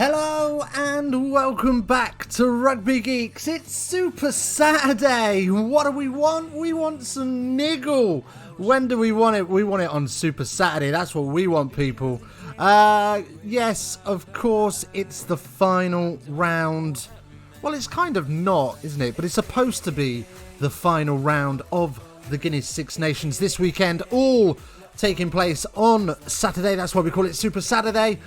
Hello and welcome back to Rugby Geeks. It's Super Saturday. What do we want? We want some niggle. When do we want it? We want it on Super Saturday. That's what we want, people. Yes, of course, it's the final round. Well, it's kind of not, isn't it? But it's supposed to be the final round of the Guinness Six Nations this weekend. All taking place on Saturday. That's why we call it Super Saturday.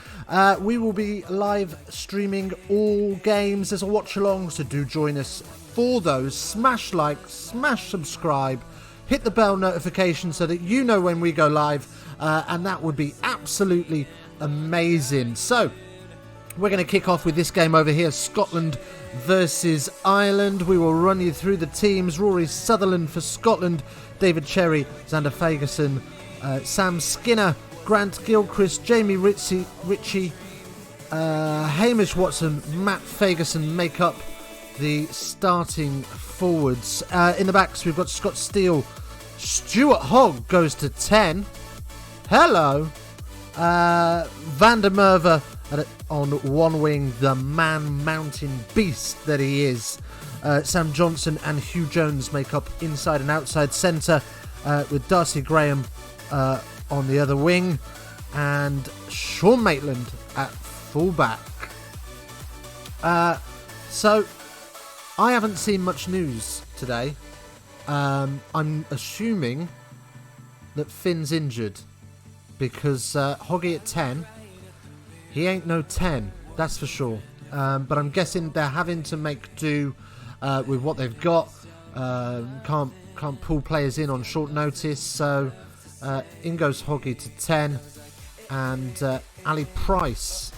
We will be live streaming all games as a watch along, so do join us for those. Smash like, smash subscribe, hit the bell notification so that you know when we go live, and that would be absolutely amazing. So we're going to kick off with this game over here, Scotland versus Ireland. We will run you through the teams. Rory Sutherland for Scotland, David Cherry, Xander Fagerson, Sam Skinner, Grant Gilchrist, Jamie Ritchie, Hamish Watson, Matt Fagerson make up the starting forwards. In the backs, we've got Scott Steele. Stuart Hogg goes to 10. Hello. Van der Merwe on one wing, the man-mountain beast that he is. Sam Johnson and Hugh Jones make up inside and outside centre, with Darcy Graham on the other wing, and Sean Maitland at fullback. So I haven't seen much news today. I'm assuming that Finn's injured, because Hoggy at 10, he ain't no 10, that's for sure. But I'm guessing they're having to make do with what they've got. Can't pull players in on short notice, so in goes Hoggy to 10, and Ali Price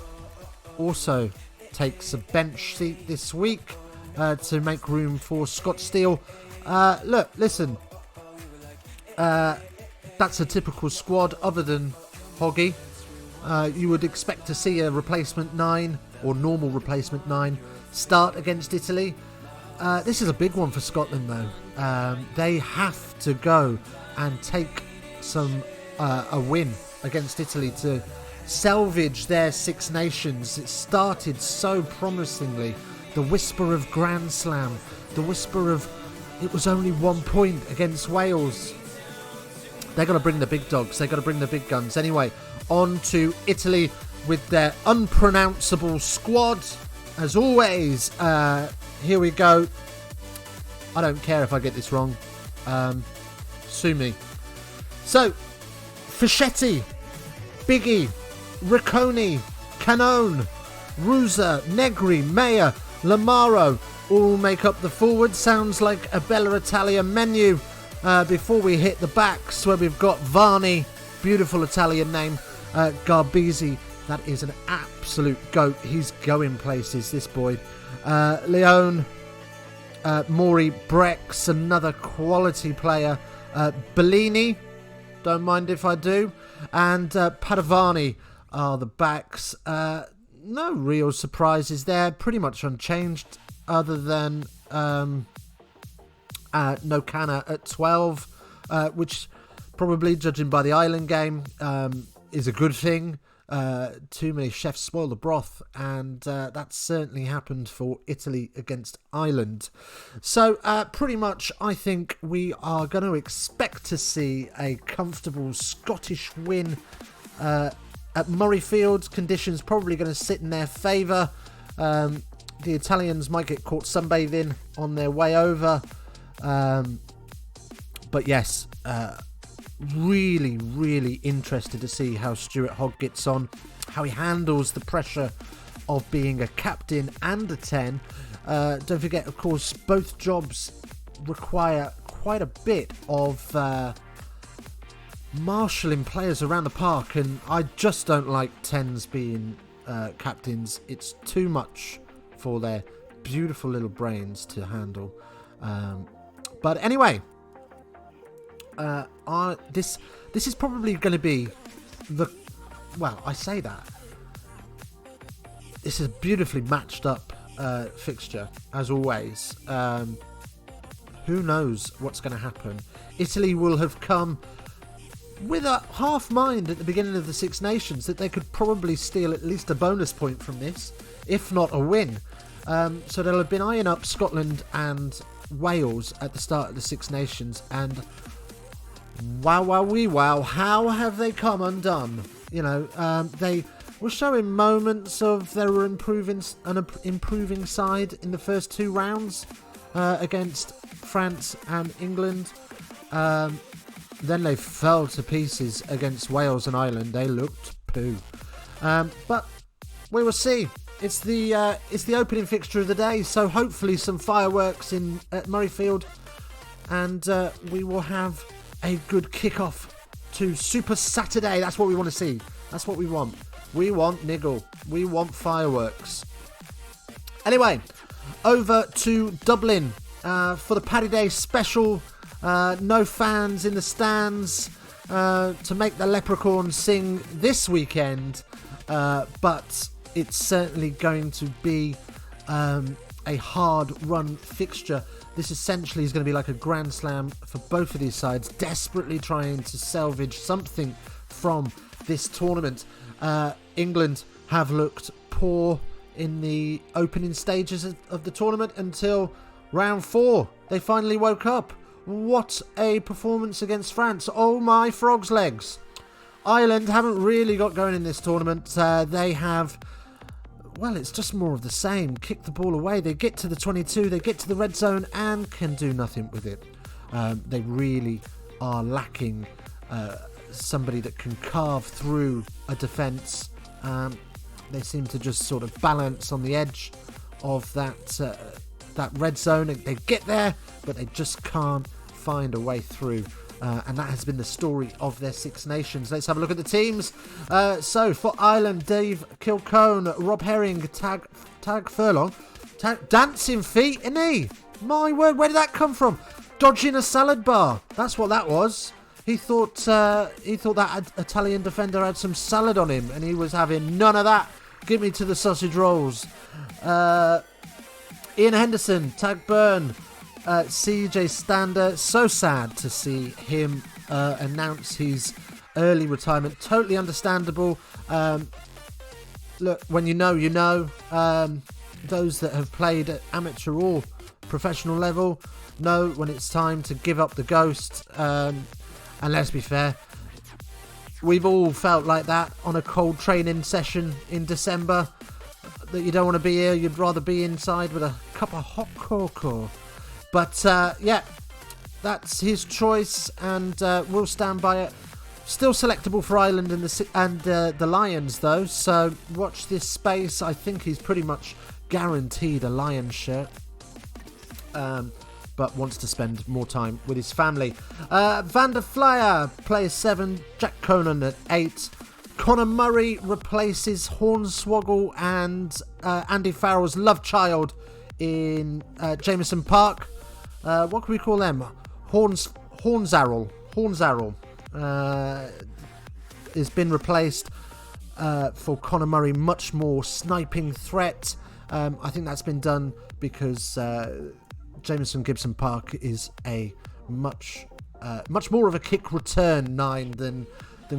also takes a bench seat this week to make room for Scott Steele. Look, listen, that's a typical squad other than Hoggy. You would expect to see a replacement 9 or normal replacement 9 start against Italy. This is a big one for Scotland though. They have to go and take a win against Italy to salvage their Six Nations. It started so promisingly. The whisper of Grand Slam, the whisper of it was only 1 point against Wales. They've got to bring the big dogs. They've got to bring the big guns. Anyway, on to Italy with their unpronounceable squad. As always, here we go. I don't care if I get this wrong. Sue me. So, Fischetti, Biggie, Ricconi, Canone, Ruza, Negri, Meyer, Lamaro all make up the forward. Sounds like a Bella Italia menu. Before we hit the backs, where we've got Varney, beautiful Italian name, Garbisi, that is an absolute goat. He's going places, this boy. Leone, Maury Brex, another quality player. Bellini, don't mind if I do. And Padovani are the backs. No real surprises there. Pretty much unchanged, other than Nokana at 12, which probably, judging by the Ireland game, is a good thing. Too many chefs spoil the broth, and that certainly happened for Italy against Ireland. So pretty much I think we are going to expect to see a comfortable Scottish win at Murrayfield. Conditions probably going to sit in their favour. The Italians might get caught sunbathing on their way over, but yes, really interested to see how Stuart Hogg gets on, how he handles the pressure of being a captain and a 10. Don't forget, of course, both jobs require quite a bit of marshalling players around the park, and I just don't like 10s being captains. It's too much for their beautiful little brains to handle. But anyway, this is probably going to be I say that. This is a beautifully matched up fixture, as always. Who knows what's going to happen? Italy will have come with a half mind at the beginning of the Six Nations that they could probably steal at least a bonus point from this, if not a win. So they'll have been eyeing up Scotland and Wales at the start of the Six Nations, and wow, how have they come undone? You know, they were showing moments of they were improving side in the first 2 rounds against France and England. Then they fell to pieces against Wales and Ireland. They looked poo. But we will see. It's the opening fixture of the day, so hopefully some fireworks at Murrayfield, and we will have a good kick-off to Super Saturday. That's what we want to see. That's what we want. We want niggle. We want fireworks. Anyway, over to Dublin for the Paddy Day special. No fans in the stands to make the Leprechauns sing this weekend, but it's certainly going to be a hard-run fixture. This essentially is going to be like a Grand Slam for both of these sides, desperately trying to salvage something from this tournament. England have looked poor in the opening stages of the tournament until round 4. They finally woke up. What a performance against France. Oh my frog's legs. Ireland haven't really got going in this tournament. They have, well, it's just more of the same. Kick the ball away. They get to the 22, they get to the red zone and can do nothing with it. They really are lacking somebody that can carve through a defence. They seem to just sort of balance on the edge of that red zone. They get there, but they just can't find a way through. And that has been the story of their Six Nations. Let's have a look at the teams. So for Ireland, Dave Kilcone, Rob Herring, Tag Furlong, dancing feet, isn't he? My word, where did that come from? Dodging a salad bar. That's what that was. He thought that Italian defender had some salad on him, and he was having none of that. Give me to the sausage rolls. Ian Henderson, Tag Byrne, CJ Stander. So sad to see him announce his early retirement. Totally understandable. Look, when you know, you know. Those that have played at amateur or professional level know when it's time to give up the ghost. And let's be fair, we've all felt like that on a cold training session in December. That you don't want to be here, you'd rather be inside with a cup of hot cocoa. But yeah, that's his choice, and we'll stand by it. Still selectable for Ireland and the Lions, though. So watch this space. I think he's pretty much guaranteed a Lions shirt, but wants to spend more time with his family. Van der Flyer plays 7. Jack Conan at 8. Conor Murray replaces Hornswoggle and Andy Farrell's love child in Jameson Park. What can we call them? Hornsarrel has been replaced for Conor Murray. Much more sniping threat. I think that's been done because Jameson Gibson Park is a much more of a kick return 9 than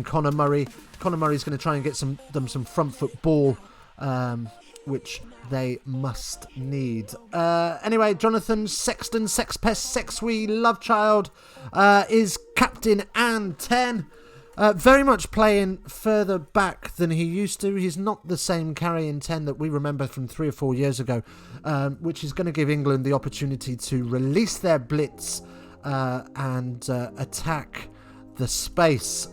Conor Murray. Conor Murray's going to try and get them some front foot ball, which they must need. Anyway, Jonathan Sexton, Sexpest, Sexwee, Lovechild is captain and 10. Very much playing further back than he used to. He's not the same carrying 10 that we remember from 3 or 4 years ago, which is going to give England the opportunity to release their blitz and attack the space.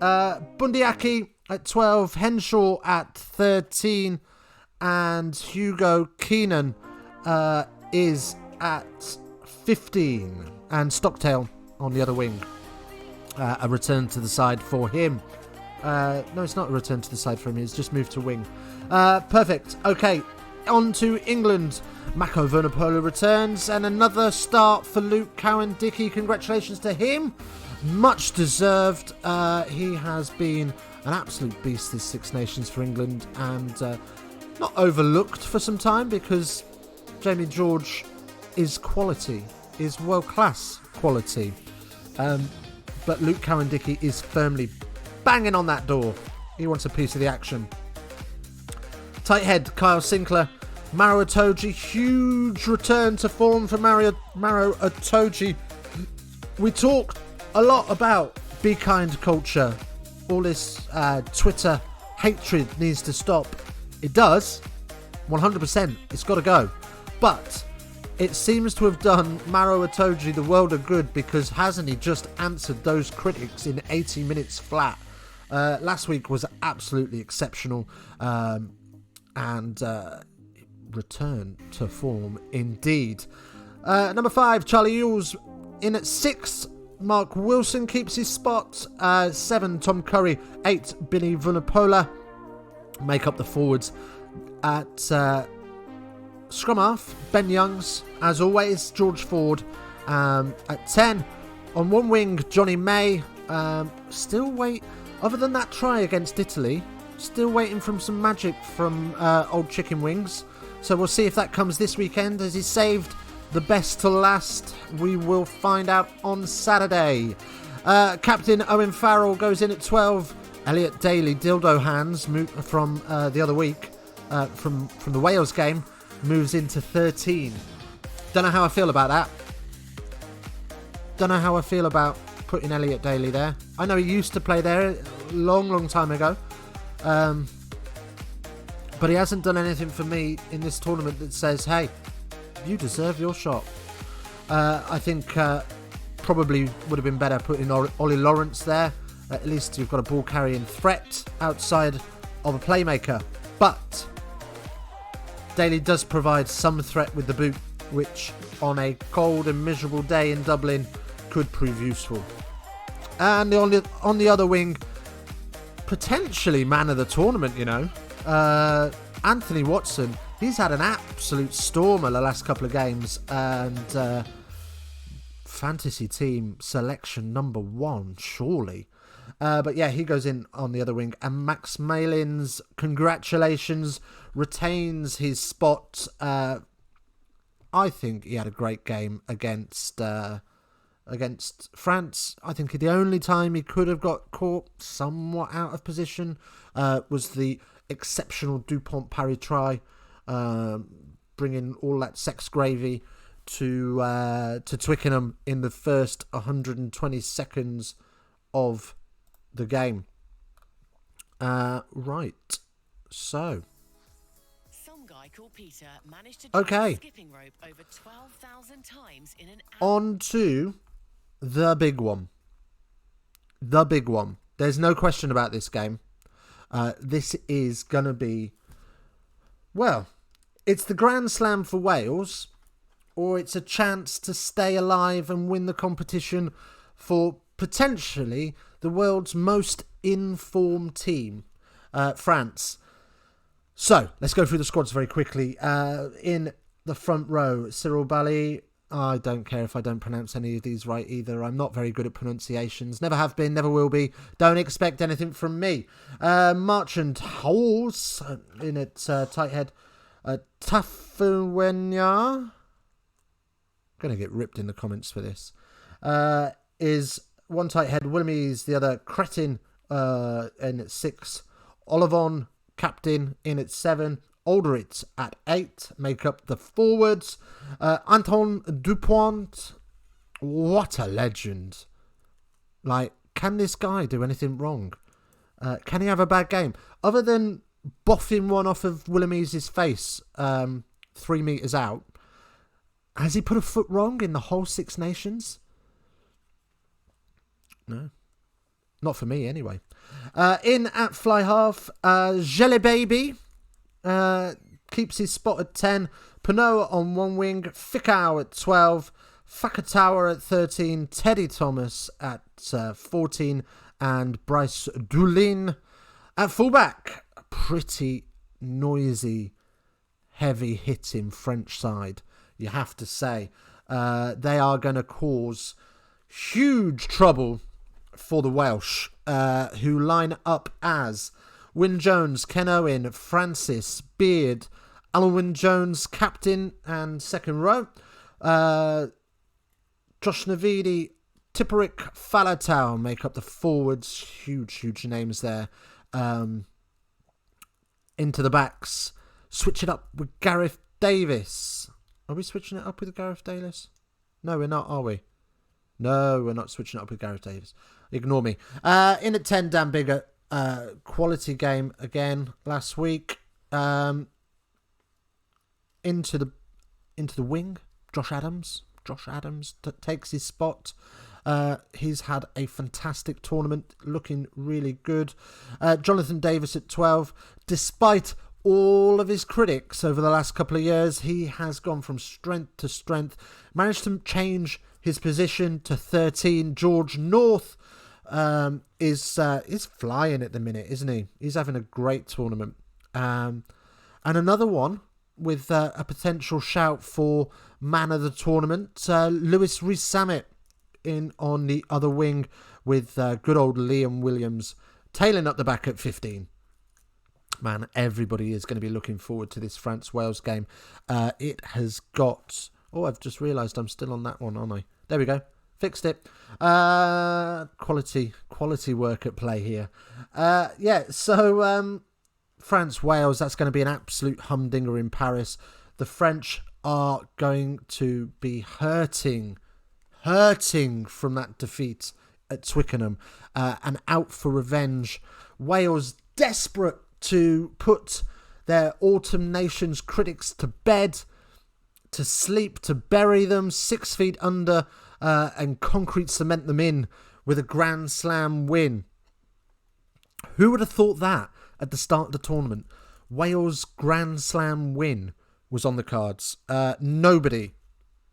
Bundiaki at 12, Henshaw at 13, and Hugo Keenan is at 15, and Stockdale on the other wing. A return to the side for him. No, it's not a return to the side for him. He's just moved to wing. Perfect. Okay, on to England. Mako Vernopolo returns, and another start for Luke Cowan-Dickey. Congratulations to him. Much deserved. He has been an absolute beast this Six Nations for England, and not overlooked for some time because Jamie George is quality, is world-class quality. but Luke Cowan-Dickey is firmly banging on that door. He wants a piece of the action. Tight head, Kyle Sinclair. Maro Itoje, huge return to form for Maro Itoje. We talked a lot about be kind culture. All this Twitter hatred needs to stop. It does. 100%. It's got to go. But it seems to have done Maro Itoje the world of good, because hasn't he just answered those critics in 80 minutes flat? Last week was absolutely exceptional. And return to form indeed. Number 5, Charlie Ewells in at 6. Mark Wilson keeps his spot. 7, Tom Curry. 8, Billy Vunipola make up the forwards. At scrum half, Ben Youngs, as always. George Ford at 10. On one wing, Johnny May. Still wait. Other than that try against Italy, still waiting for some magic from old chicken wings. So we'll see if that comes this weekend. Has he saved the best to last? We will find out on Saturday. Captain Owen Farrell goes in at 12. Elliot Daly, dildo hands from the other week, from the Wales game, moves into 13. Don't know how I feel about that. Don't know how I feel about putting Elliot Daly there. I know he used to play there a long time ago. But he hasn't done anything for me in this tournament that says, hey, you deserve your shot. I think probably would have been better putting Ollie Lawrence there. At least you've got a ball carrying threat outside of a playmaker. But Daly does provide some threat with the boot, which on a cold and miserable day in Dublin could prove useful. And on the other wing, potentially man of the tournament, you know. Anthony Watson, he's had an absolute stormer the last couple of games, and fantasy team selection number 1, surely. But yeah, he goes in on the other wing. And Max Malins, congratulations, retains his spot. I think he had a great game against France. I think the only time he could have got caught somewhat out of position was the exceptional Dupont parry try, bringing all that sex gravy to Twickenham in the first 120 seconds of the game. Right, so some guy called Peter managed to okay, jump the skipping rope over 12,000 times in an hour. On to the big one. The big one. There's no question about this game. This is going to be, well, it's the Grand Slam for Wales, or it's a chance to stay alive and win the competition for potentially the world's most informed team, France. So, let's go through the squads very quickly. In the front row, Cyril Bally. I don't care if I don't pronounce any of these right either. I'm not very good at pronunciations. Never have been, never will be. Don't expect anything from me. Marchand Howells in at tight head. Tafuenya. Going to get ripped in the comments for this. Is one tight head. Willimies, the other Cretin in at 6. Olivon, captain, in at 7. Alderit at 8 make up the forwards. Anton Dupont, what a legend. Like, can this guy do anything wrong? Can he have a bad game? Other than boffing one off of Willimies' face 3 metres out, has he put a foot wrong in the whole Six Nations? No. Not for me, anyway. In at fly half, Jelly Baby. Keeps his spot at 10. Panoa on one wing. Fikau at 12. Fakatawa at 13. Teddy Thomas at 14. And Bryce Doulin at fullback. Pretty noisy, heavy hitting French side, you have to say. They are going to cause huge trouble for the Welsh, who line up as Wyn Jones, Ken Owen, Francis, Beard, Alan Wyn Jones, captain and second row. Josh Navidi, Tipperick, Falatau make up the forwards. Huge names there. Into the backs. Switch it up with Gareth Davis. Are we switching it up with Gareth Davis? No, we're not, are we? No, we're not switching it up with Gareth Davis. Ignore me. In at 10, Dan Bigger. Quality game again last week. Into the wing. Josh Adams takes his spot. He's had a fantastic tournament, looking really good. Jonathan Davis at 12. Despite all of his critics over the last couple of years, he has gone from strength to strength. Managed to change his position to 13. George North is flying at the minute, isn't he? He's having a great tournament. And another one with a potential shout for man of the tournament, Lewis Rees-Sammet in on the other wing with good old Liam Williams tailing up the back at 15. Man, everybody is going to be looking forward to this France-Wales game. It has got... Oh, I've just realised I'm still on that one, aren't I? There we go. Fixed it. Quality work at play here. So France-Wales, that's going to be an absolute humdinger in Paris. The French are going to be hurting from that defeat at Twickenham and out for revenge. Wales desperate to put their Autumn Nations critics to bed, to sleep, to bury them 6 feet under and concrete cement them in with a Grand Slam win. Who would have thought that at the start of the tournament? Wales' Grand Slam win was on the cards. Nobody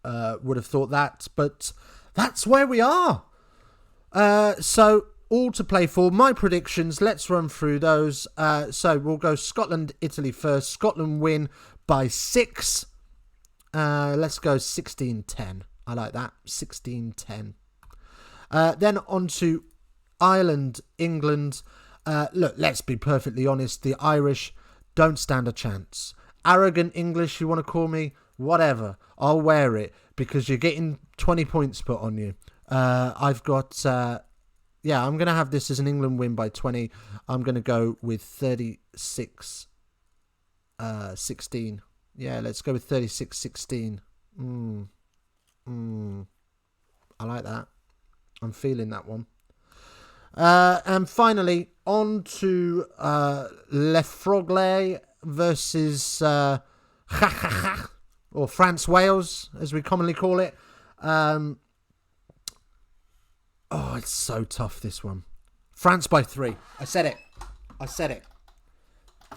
would have thought that, but that's where we are. So all to play for. My predictions, let's run through those. So we'll go Scotland, Italy first. Scotland win by 6. Let's go 16-10. I like that. 16-10. Then on to Ireland, England. Look, let's be perfectly honest. The Irish don't stand a chance. Arrogant English, you want to call me? Whatever. I'll wear it because you're getting 20 points put on you. I've got... I'm going to have this as an England win by 20. I'm going to go with 36-16. Yeah, let's go with 36-16. I like that. I'm feeling that one. And finally, on to Le Froglais versus or France-Wales, as we commonly call it. It's so tough, this one. France by 3. I said it.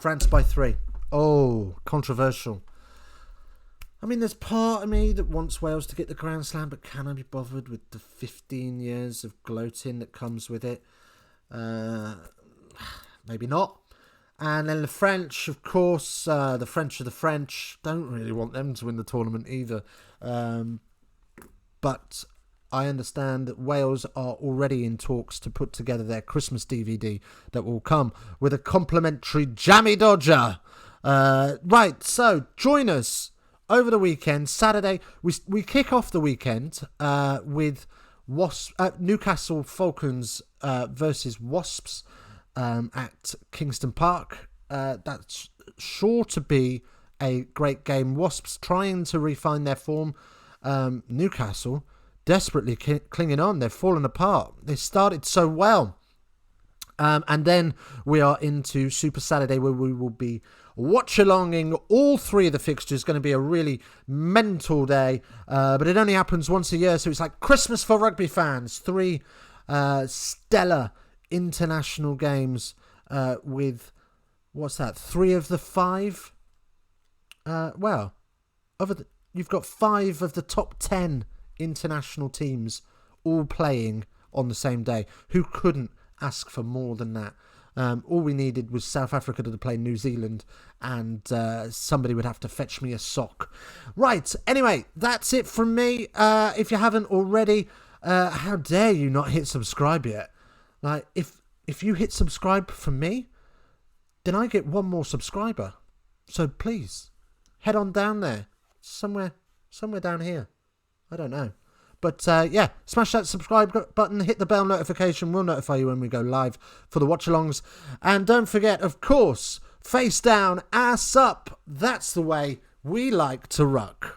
France by 3. Oh, controversial. I mean, there's part of me that wants Wales to get the Grand Slam, but can I be bothered with the 15 years of gloating that comes with it? Maybe not. And then the French, of course, the French are the French. Don't really want them to win the tournament either. But I understand that Wales are already in talks to put together their Christmas DVD that will come with a complimentary Jammy Dodger. Right, so join us over the weekend, Saturday. We kick off the weekend with Newcastle Falcons versus Wasps at Kingston Park. That's sure to be a great game. Wasps trying to refine their form. Newcastle desperately clinging on. They've fallen apart. They started so well. And then we are into Super Saturday, where we will be watch-alonging all 3 of the fixtures. Going to be a really mental day. But it only happens once a year, so it's like Christmas for rugby fans. 3 stellar international games with, what's that, 3 of the 5? You've got 5 of the top 10 international teams all playing on the same day. Who couldn't ask for more than that? All we needed was South Africa to play New Zealand, and somebody would have to fetch me a sock. Right, anyway, that's it from me. If you haven't already, how dare you not hit subscribe yet? Like, if you hit subscribe from me, then I get 1 more subscriber. So please, head on down there. Somewhere down here. I don't know. But yeah, smash that subscribe button, hit the bell notification. We'll notify you when we go live for the watch-alongs. And don't forget, of course, face down, ass up. That's the way we like to ruck.